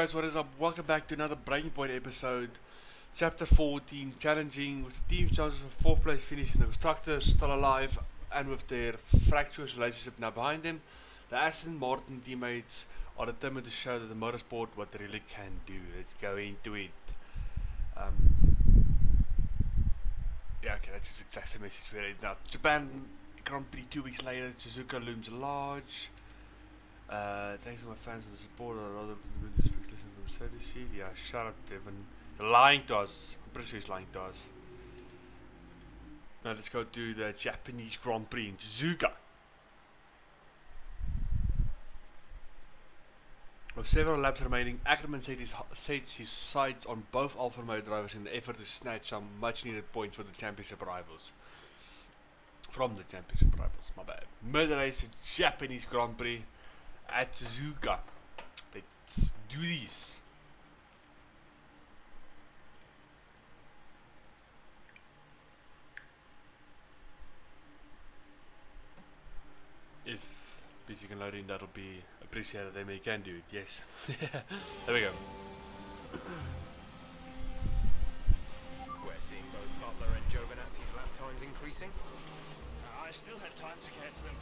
guys, what is up? Welcome back to another Breaking Point episode. Chapter 14, challenging, with the team's chances of 4th place finishing. The constructors still alive and with their fractious relationship now behind them. The Aston Martin teammates are determined to show that the motorsport what they really can do. Let's go into it. Yeah, okay, that's just exactly the message we read now. Japan Grand Prix 2 weeks later, Suzuka looms large. Thanks to my fans for the support. I'd rather listen from Mercedes. Yeah, shut up, Devin. You're lying to us. I'm pretty sure he's lying to us. Now let's go to the Japanese Grand Prix in Suzuka. With several laps remaining, Ackerman sets his sights on both Alfa Romeo drivers in the effort to snatch some much needed points for the championship rivals. From the championship rivals, my bad. Mid-race Japanese Grand Prix at Suzuka. Let's do this. If PC can load in, that'll be appreciated. They may can do it, yes. There we go. We're seeing both Butler and Giovinazzi's lap times increasing. I still have time to catch them.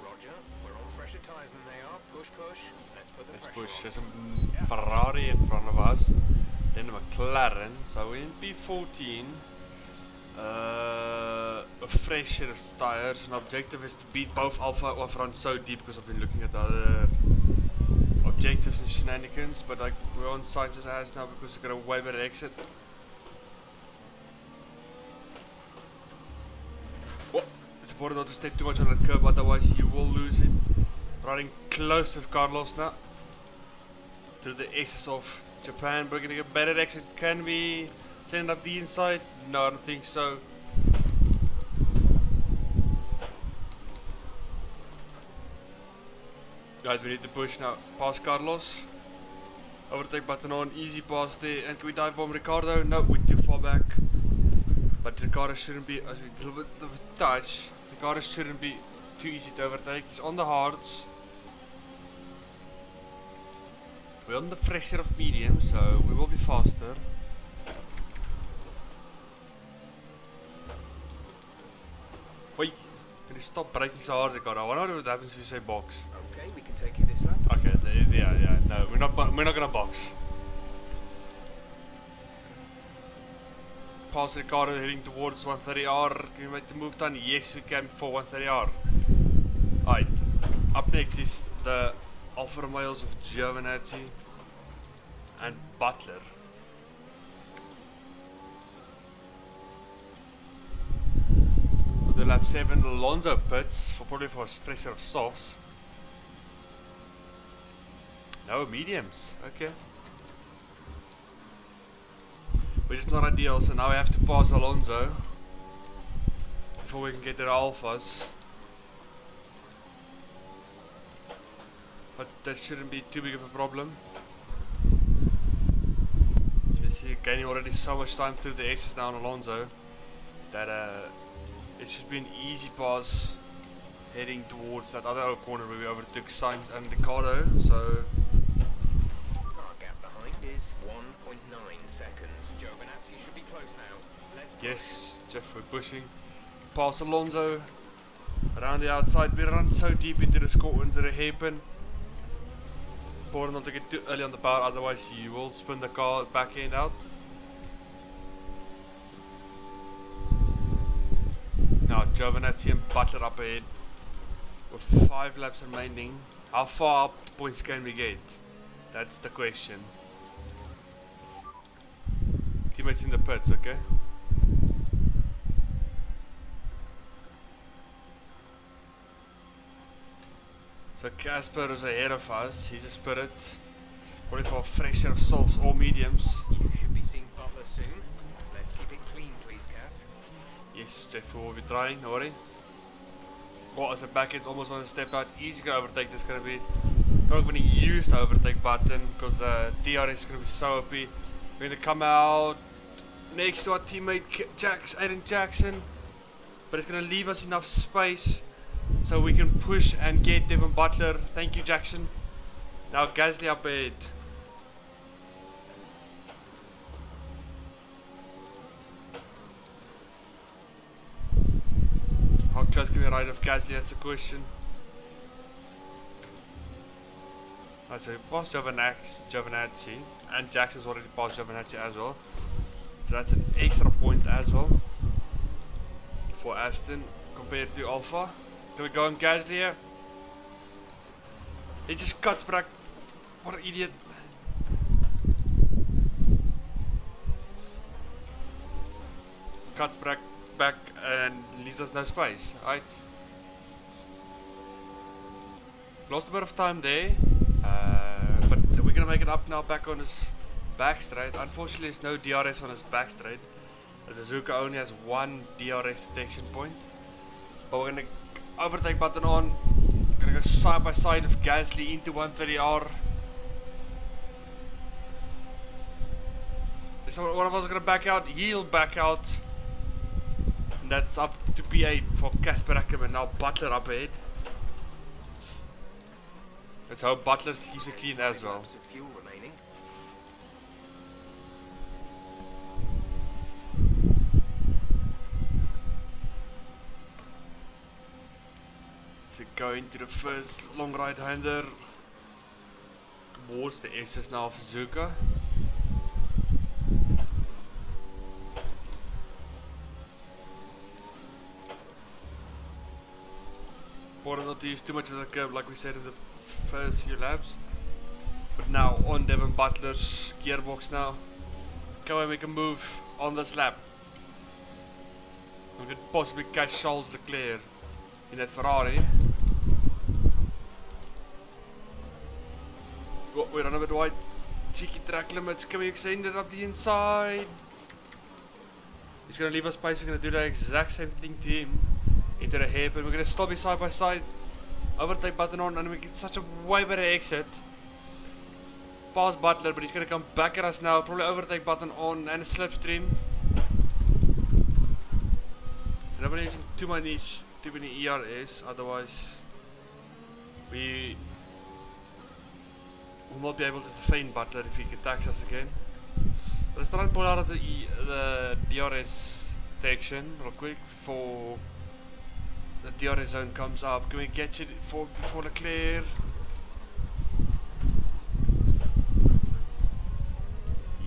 Roger, we're on fresher tyres than they are. Push, push. Let's put the Let's pressure push. on. There's a Ferrari in front of us, then a McLaren. So in P14, a fresh set of tires. And the objective is to beat both Alpha off run so deep, because I've been looking at the other objectives and shenanigans. But like we're on Sanchez as now because we've got a way better exit. It's important not to step too much on that curb, otherwise you will lose it. Running close to Carlos now. Through the S's of Japan, we're getting a better exit. Can we send up the inside? No, I don't think so. Guys, we need to push now. Past Carlos. Overtake button on, easy pass there. And can we dive bomb Ricardo? No, we're too far back. But Ricardo shouldn't be, as we a little bit of a touch, Ricardo shouldn't be too easy to overtake. He's on the hards. We're on the fresher of medium, so we will be faster. Wait, can you stop braking so hard, Ricardo? I wonder what happens if you say box. Okay, we can take you this lap. Okay, yeah, no, we're not gonna box. Past Ricardo heading towards 130R. Can we make the move done? Yes, we can for 130R. Alright, up next is the Alfa Romeos of Giovinazzi and Butler. The lap 7 Alonso pits for probably for a fresh set of softs. No mediums, okay. Which is not ideal, so now we have to pass Alonso before we can get to the Alphas. But that shouldn't be too big of a problem. As you can see, gaining already so much time through the S's now on Alonso that it should be an easy pass heading towards that other corner where we overtook Sainz and Ricardo. So Our gap behind is 1.9 seconds. Giovinazzi should be close now. Let's push. yes, Jeff, we're pushing. Pass Alonso around the outside. We run so deep into the hairpin. Important not to get too early on the power, otherwise you will spin the car back end out. Now Giovinazzi and Butler up ahead with 5 laps remaining. How far up the points can we get? That's the question. Teammates in the pits, okay? So Casper is ahead of us. He's a spirit. Probably for a fresh set of softs or mediums. You should be seeing Butler soon. Let's keep it clean, please, Cass. Yes, Jeff, we will be trying, don't worry. Oh, as a back end almost want to step out. Easy to overtake. This is going to be not going to use the overtake button because TRS is going to be so OP. We're going to come out next to our teammate Aiden Jackson, but it's going to leave us enough space so we can push and get Devin Butler. Thank you, Jackson. Now Gasly up ahead. guys give me a ride of Gasly? That's the question. Right, so we passed Giovinazzi, and Jackson's already passed Giovinazzi as well. So that's an extra point as well for Aston compared to Alpha. Can we go on Gasly here? He just cuts back. What an idiot. Cuts back and leaves us no space. Right. Lost a bit of time there. But we're gonna make it up now back on his back straight. Unfortunately there's no DRS on his back straight. Suzuka only has one DRS detection point. But we're gonna overtake button on. We're gonna go side by side with Gasly into 130R. So one of us is gonna back out, he'll back out. And that's up to P8 for Casper Ackerman. Now Butler up ahead. Let's hope Butler keeps it clean as well. Fuel remaining. So go into the first long right hander towards the S's now of Suzuka. Important not to use too much of the curve like we said in the first few laps. But now on Devon Butler's gearbox now. Can we make a move on this lap? We could possibly catch Charles Leclerc in that Ferrari. Oh, we're on a bit wide. Cheeky track limits. Can we extend it up the inside? He's going to leave us space. We're going to do the exact same thing to him. Into the hairpin. We're going to stop his side by side. Overtake button on and we get such a way better exit. Pass Butler, but he's going to come back at us now. Probably overtake button on and a slipstream. And I'm not using too many ERS, otherwise we will not be able to defend Butler if he attacks us again. But let's try and pull out of the DRS detection real quick before the DRS zone comes up. Can we catch it before Leclerc?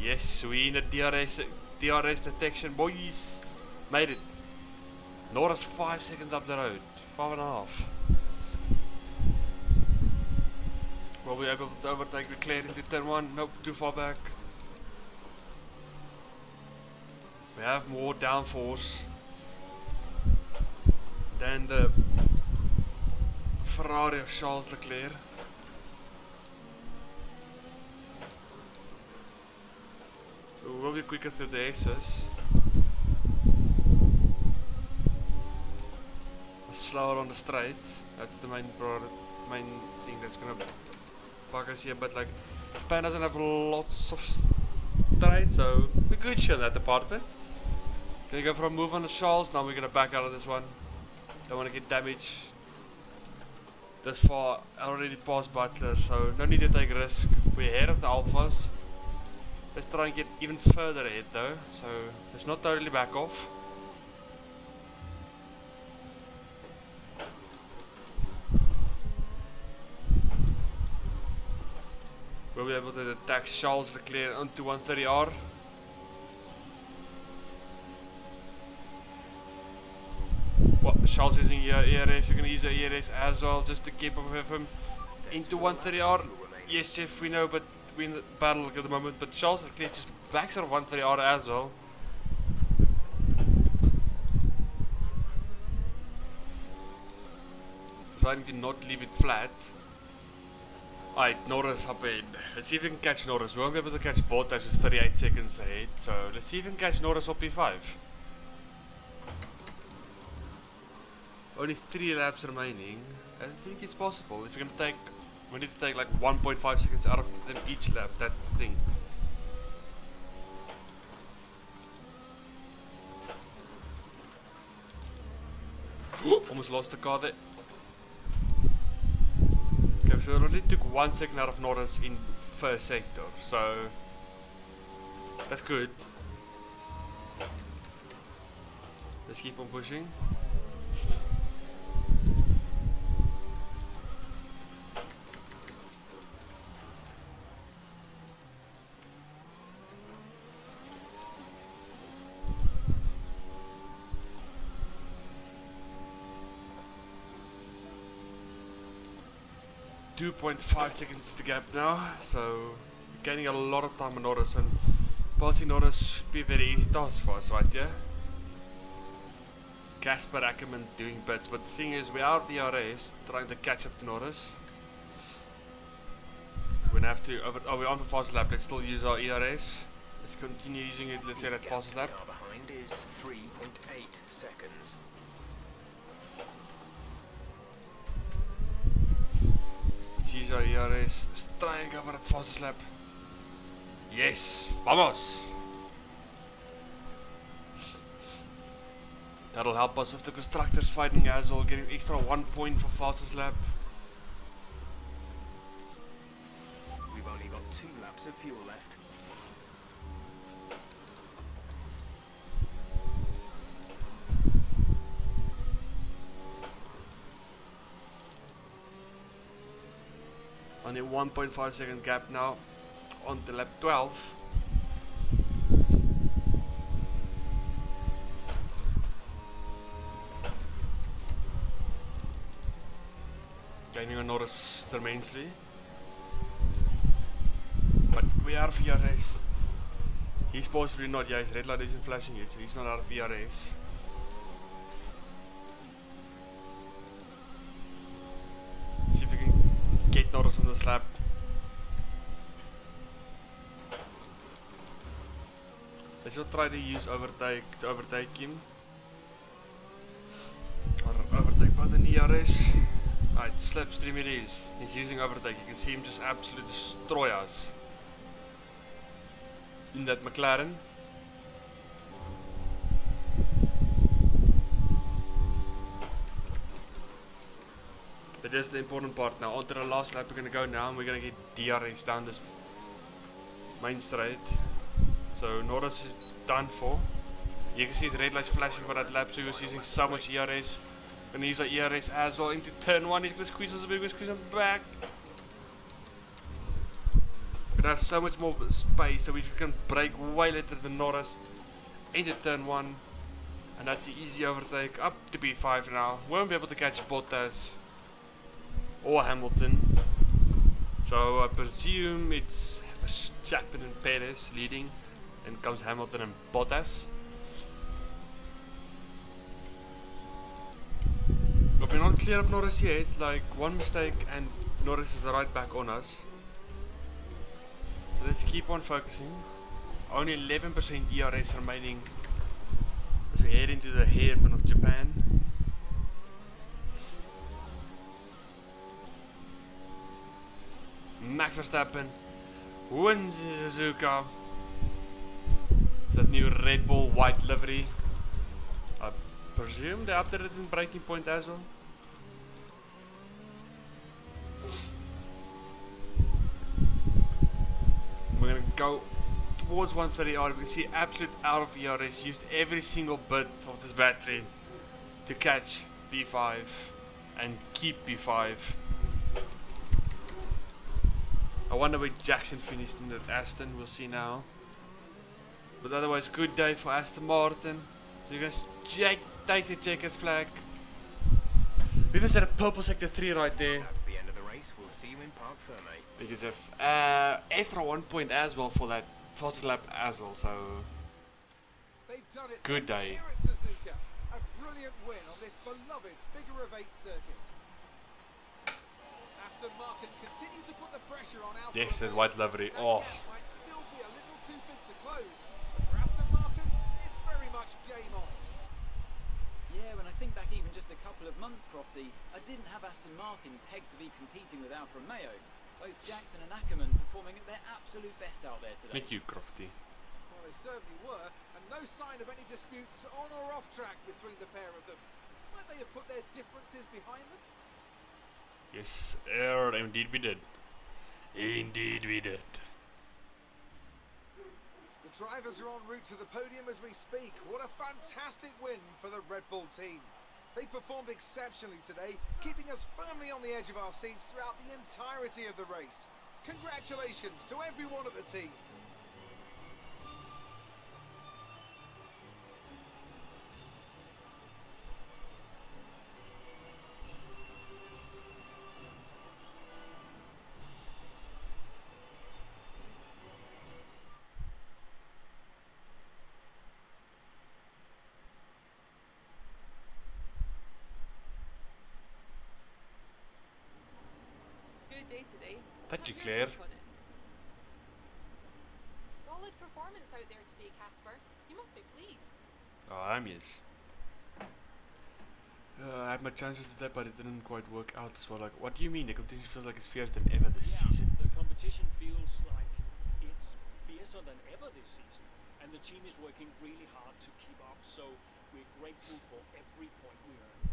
Yes, we in the DRS detection, boys. Made it. Norris 5 seconds up the road. 5.5. Will we able to overtake Leclerc into turn 1? Nope, too far back. We have more downforce than the Ferrari of Charles Leclerc. So we'll be quicker through the S's. Slower on the straight. That's the main thing that's gonna bug us here. But like Japan doesn't have lots of straight, so we're good in that department. Gonna go for a move on the Charles. Now we're gonna back out of this one. Don't want to get damage. This far, I already passed Butler, so no need to take risk. We're ahead of the Alphas. Let's try and get even further ahead though, so let's not totally back off. We'll be able to attack Charles Leclerc onto 130R. Well, Charles using ERS, you're going to use the ERS as well just to keep up with him. Into 130R. Yes, Jeff, we know, but we're in the battle at the moment. But Charles Leclerc just backs out of 130R as well. Deciding to not leave it flat. Alright, Norris up ahead. Let's see if we can catch Norris. We won't be able to catch Bottas, who's 38 seconds ahead. So let's see if we can catch Norris on P5. Only 3 laps remaining. I think it's possible. If you're gonna take, we need to take like 1.5 seconds out of them each lap. That's the thing. Almost lost the car there. Okay, so it only took 1 second out of Norris in first sector, so that's good. Let's keep on pushing. 2.5 seconds to gap now, so gaining a lot of time on Norris, and passing Norris should be a very easy task for us right here. Casper Ackerman doing bits, but the thing is we are VRS trying to catch up to Norris. We're gonna have to we're on the fast lap, let's still use our ERS. Let's continue using it, let's say that fast lap. Car behind is 3.8 seconds. Let's use our ERS, let's try and go for that fastest lap. Yes, vamos! That'll help us with the constructors fighting as well, getting extra 1 point for fastest lap. We've only got 2 laps of fuel left. Only 1.5 second gap now on the lap 12. Gaining on Norris tremendously. But we are VRS. He's possibly not, yeah, his red light isn't flashing yet, so he's not out of VRS. See if we can get Norris on this lap. Let's not try to use overtake to overtake him. Or overtake by the ERS. Right, slipstream it is. He's using overtake. You can see him just absolutely destroy us in that McLaren. But that's the important part now. On to the last lap we're going to go now, and we're going to get DRS down this main straight. So Norris is done for. You can see his red lights flashing for that lap, so he was using so much ERS. Gonna use our ERS as well into turn 1. He's gonna squeeze us a bit, we're gonna squeeze him back. We're gonna have so much more space so we can brake way later than Norris into turn 1. And that's the easy overtake up to B5 now. Won't be able to catch Bottas or Hamilton. So I presume it's Verstappen and Perez leading. Then comes Hamilton and Bottas. But we're not clear of Norris yet, like one mistake and Norris is right back on us. So let's keep on focusing. Only 11% DRS remaining as we head into the hairpin of Japan. Max Verstappen wins in Suzuka. That new Red Bull white livery. I presume they updated in braking point as well. We're gonna go towards 130R. We can see absolute out of ERS. Used every single bit of this battery to catch B5 and keep B5. I wonder where Jackson finished in that Aston. We'll see now. But otherwise, good day for Aston Martin. So you guys take the checkered flag. We even set a purple sector 3 right there. That's the end of the race. We'll see you in Park Ferme. Negative. Extra 1 point as well for that fast lap as well. So good day. Here at Suzuka, a brilliant win on this beloved figure of 8 circuit. Aston Martin continue to put the pressure on Alfa. Yes, there's white livery. Oh. Might still be a little too big to close, but for Aston Martin, it's very much game on. Yeah, when I think back even just a couple of months, Crofty, I didn't have Aston Martin pegged to be competing with Alfa Romeo. Both Jackson and Ackerman performing at their absolute best out there today. Thank you, Crofty. Well, they certainly were, and no sign of any disputes on or off track between the pair of them. Might they have put their differences behind them? Yes, indeed we did. Indeed we did. The drivers are en route to the podium as we speak. What a fantastic win for the Red Bull team. They performed exceptionally today, keeping us firmly on the edge of our seats throughout the entirety of the race. Congratulations to everyone at the team. good day today. Thank you, What's your Claire. take on it? Solid performance out there today, Casper. You must be pleased. Oh, I'm yes. I had my chances today, but it didn't quite work out as well. Like, what do you mean? The competition feels like it's fiercer than ever this season. The competition feels like it's fiercer than ever this season, and the team is working really hard to keep up. So we're grateful for every point we earn.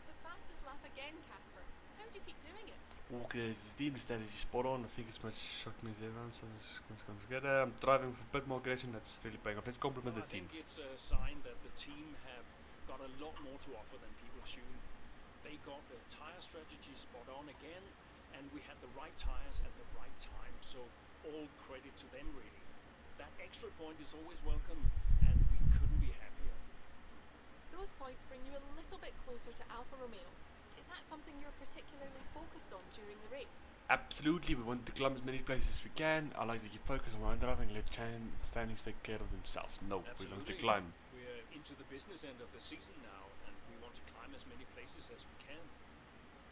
The fastest lap again, Casper. How do you keep doing it? Okay, the team strategy is spot on. I think it's much shocking as everyone, so it's going to come together. I'm driving for a bit more aggression. That's really paying off. Let's compliment Well, the team. I think it's a sign that the team have got a lot more to offer than people assume. They got the tire strategy spot on again, and we had the right tires at the right time. So all credit to them, really. That extra point is always welcome, and we couldn't be happier. Those points bring you a little bit closer to Alfa Romeo. Is that something you're particularly focused on during the race? Absolutely, we want to climb as many places as we can. I like that you focus on our driving, let standings take care of themselves. No, we want to Absolutely. climb. We're into the business end of the season now, and we want to climb as many places as we can.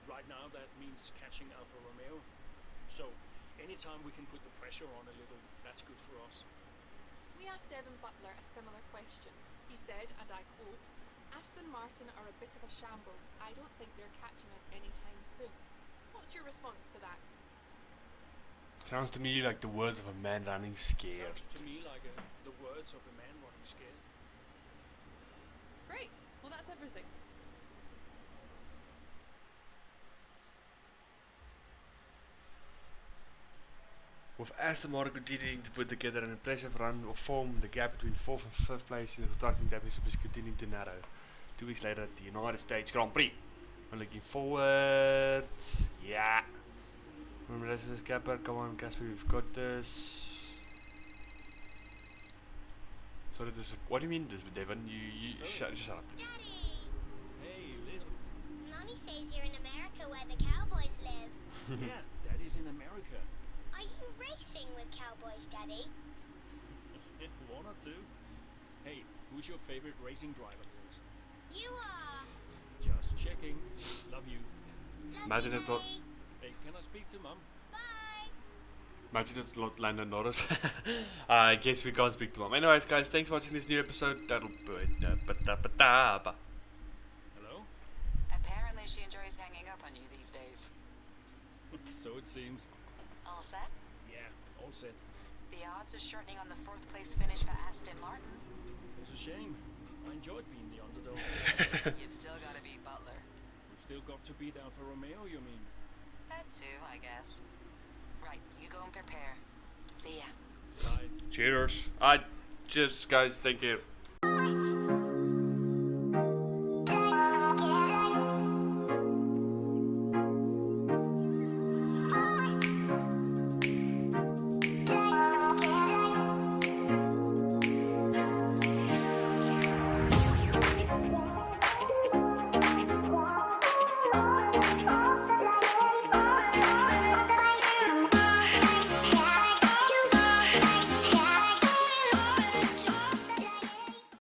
Right now, that means catching Alfa Romeo. So, anytime we can put the pressure on a little, that's good for us. We asked Evan Butler a similar question. He said, and I quote, "Aston Martin are a bit of a shambles. I don't think they're catching us anytime soon." What's your response to that? Sounds to me like the words of a man running scared. Sounds to me like the words of a man running scared. Great. Well, that's everything. With Aston Martin continuing to put together an impressive run of form, the gap between 4th and 5th place in the constructing championship is continuing to narrow. 2 weeks later at the United States Grand Prix. I'm looking forward. Yeah. Remember this is Capper. Come on, Casper, we've got this. Sorry, this. What do you mean this, Devon? You shut up, please. Daddy! Hey, Littles. Mommy says you're in America where the cowboys live. Yeah, Daddy's in America. Are you racing with cowboys, Daddy? One or two. Hey, who's your favorite racing driver, Littles? You are. Just checking. Love you. Love Imagine you, it was. Daddy. Hey, can I speak to Mum? Bye. Imagine it's not Lando Norris. I guess we can't speak to mom. Anyways, guys, thanks for watching this new episode. That'll be it. Hello? Apparently she enjoys hanging up on you these days. So it seems. All set? Yeah, all set. The odds are shortening on the 4th place finish for Aston Martin. It's a shame. I enjoyed being the underdog. You've still got to beat Butler. We've still got to beat Alfa Romeo, you mean? That too, I guess. Right, you go and prepare. See ya. Bye. Cheers. Cheers, guys. Thank you.